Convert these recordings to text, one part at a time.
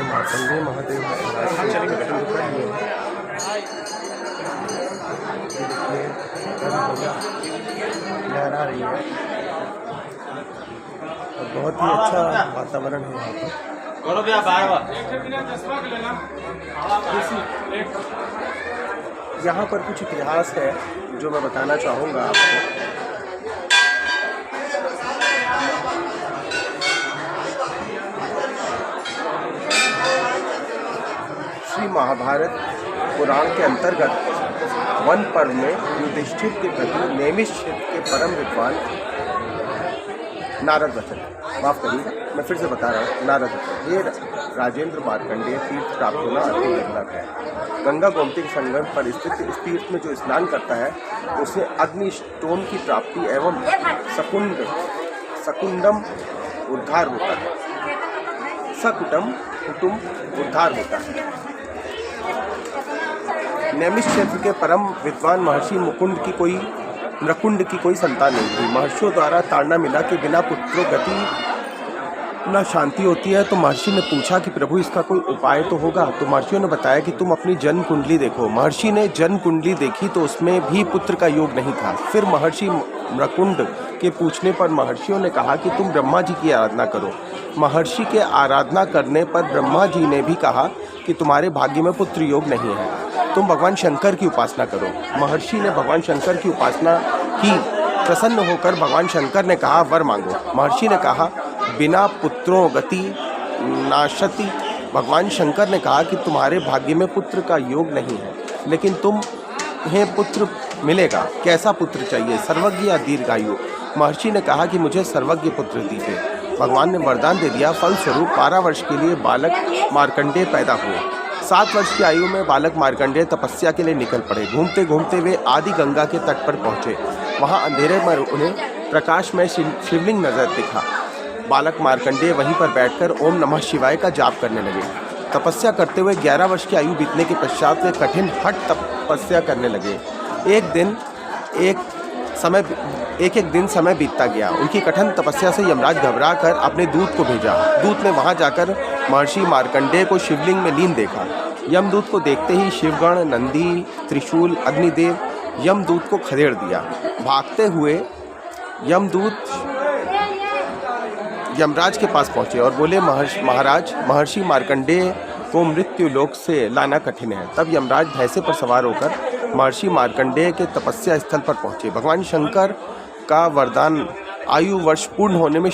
मार्कंडेय महादेव लहरा रही है और बहुत ही अच्छा वातावरण है यहाँ पर कुछ इतिहास है जो मैं बताना चाहूँगा आपको। श्री महाभारत पुराण के अंतर्गत वन पर्व में युधिष्ठिर के प्रति नैमिषारण्य के परम विद्वान नारद वचन, माफ करिएगा मैं फिर से बता रहा हूँ, नारद वचन, ये राजेंद्र मार्कंडेय तीर्थ प्राप्त होना अति दुर्लभ है। गंगा गोमती के संगम पर स्थित इस तीर्थ में जो स्नान करता है उसे अग्नि स्टोन की प्राप्ति एवं सकुंडम उद्धार होता है, सकुटम कुटुम उद्धार होता है। नैमिष क्षेत्र के परम विद्वान महर्षि नृकुंड की कोई संतान नहीं थी। महर्षियों द्वारा ताड़ना मिला कि बिना पुत्रों गति न शांति होती है। तो महर्षि ने पूछा कि प्रभु इसका कोई उपाय तो होगा। तो महर्षियों ने बताया कि तुम अपनी जन्म कुंडली देखो। महर्षि ने जन्म कुंडली देखी तो उसमें भी पुत्र का योग नहीं था। फिर महर्षि नृकुंड के पूछने पर महर्षियों ने कहा कि तुम ब्रह्मा जी की आराधना करो। महर्षि के आराधना करने पर ब्रह्मा जी ने भी कहा कि तुम्हारे भाग्य में पुत्र योग नहीं है, तुम भगवान शंकर की उपासना करो। महर्षि ने भगवान शंकर की उपासना की। प्रसन्न होकर भगवान शंकर ने कहा वर मांगो। महर्षि ने कहा बिना पुत्रों गति नाशति। भगवान शंकर ने कहा कि तुम्हारे भाग्य में पुत्र का योग नहीं है, लेकिन तुम्हें पुत्र मिलेगा। कैसा पुत्र चाहिए, सर्वज्ञ या दीर्घायु? महर्षि ने कहा कि मुझे सर्वज्ञ पुत्र दीजिए। भगवान ने वरदान दे दिया। फलस्वरूप 12 वर्ष के लिए बालक मार्कंडेय पैदा हुए। 7 वर्ष की आयु में बालक मार्कंडेय तपस्या के लिए निकल पड़े। घूमते घूमते वे आदि गंगा के तट पर पहुँचे। वहाँ अंधेरे में उन्हें प्रकाश में शिवलिंग नजर दिखा। बालक मार्कंडेय वहीं पर बैठकर ओम नमः शिवाय का जाप करने लगे। तपस्या करते हुए 11 वर्ष की आयु बीतने के पश्चात वे कठिन हठ तपस्या करने लगे। एक एक दिन समय बीतता गया। उनकी कठिन तपस्या से यमराज घबरा कर अपने दूत को भेजा। दूत ने वहां जाकर महर्षि मार्कंडेय को शिवलिंग में लीन देखा। यमदूत को देखते ही शिवगण, नंदी, त्रिशूल, अग्निदेव यमदूत को खदेड़ दिया। भागते हुए यमदूत यमराज के पास पहुंचे और बोले महाराज महर्षि मार्कंडेय को मृत्यु लोक से लाना कठिन है। तब यमराज भैंसे पर सवार होकर महर्षि मार्कंडेय के तपस्या स्थल पर पहुंचे। भगवान शंकर का वरदान आयु वर्ष पूर्ण होने में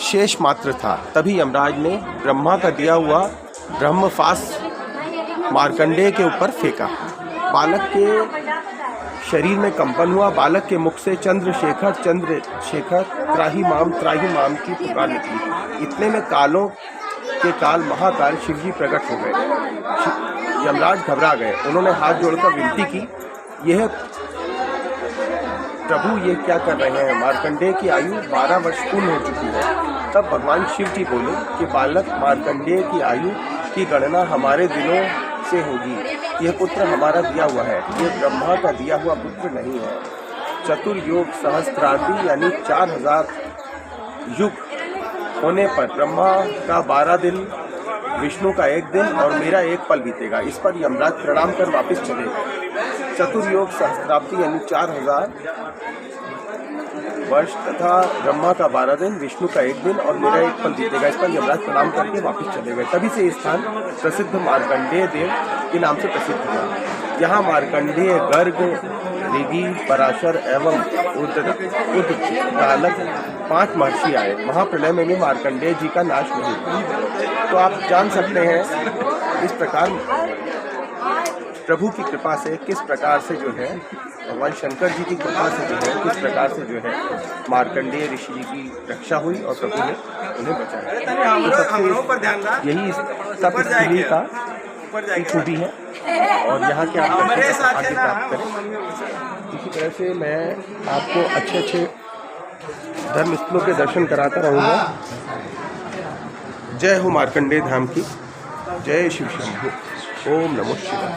शेष मात्र था। तभी यमराज ने ब्रह्मा का दिया हुआ ब्रह्मफास मार्कंडेय के ऊपर फेंका। बालक के शरीर में कंपन हुआ। बालक के मुख से चंद्रशेखर त्राही माम की पुकार निकली। इतने में कालों के काल महाकाल शिवजी प्रकट हो गए। यमराज घबरा गए। उन्होंने हाथ जोड़कर विनती की, यह प्रभु ये क्या कर रहे हैं? मार्कंडेय की आयु 12 वर्ष पूर्ण हो चुकी है। तब भगवान शिव जी बोले कि बालक मार्कंडेय की आयु की गणना हमारे दिनों से होगी। यह पुत्र हमारा दिया हुआ है, ये ब्रह्मा का दिया हुआ पुत्र नहीं है। चतुर्योग सहस्त्रादि यानी 4000 युग होने पर ब्रह्मा का 12 दिन, विष्णु का 1 दिन और मेरा 1 पल बीतेगा। इस पर यमराज प्रणाम कर वापस चले गए। चतुर्योग सहस्त्राब्दी यानी 4000 वर्ष तथा ब्रह्मा का 12 दिन, विष्णु का 1 दिन और मेरा 1 पल बीतेगा। इस पर यमराज प्रणाम करके वापस चले गए। तभी से स्थान प्रसिद्ध मार्कंडेय देव के नाम से प्रसिद्ध हुआ। यहाँ मार्कंडेय, गर्ग, ऋगि, पराशर एवं उद्गालक 5 महर्षि आए। महाप्रलय में भी मार्कंडेय जी का नाश नहीं हुआ। तो आप जान सकते हैं इस प्रकार प्रभु की कृपा से किस प्रकार से जो है, भगवान शंकर जी की कृपा से जो है, किस प्रकार से जो है मार्कंडेय ऋषि जी की रक्षा हुई और प्रभु ने उन्हें बचाया। तो सबसे यही सब स्थिति का खूबी है और यहाँ के आप आगे प्राप्त करें। इसी तरह से मैं आपको अच्छे धर्म स्थलों के दर्शन कराता रहूँगा। जय हो मार्कंडेय धाम की, जय शिव शंभु। ओम नमो शिवाय।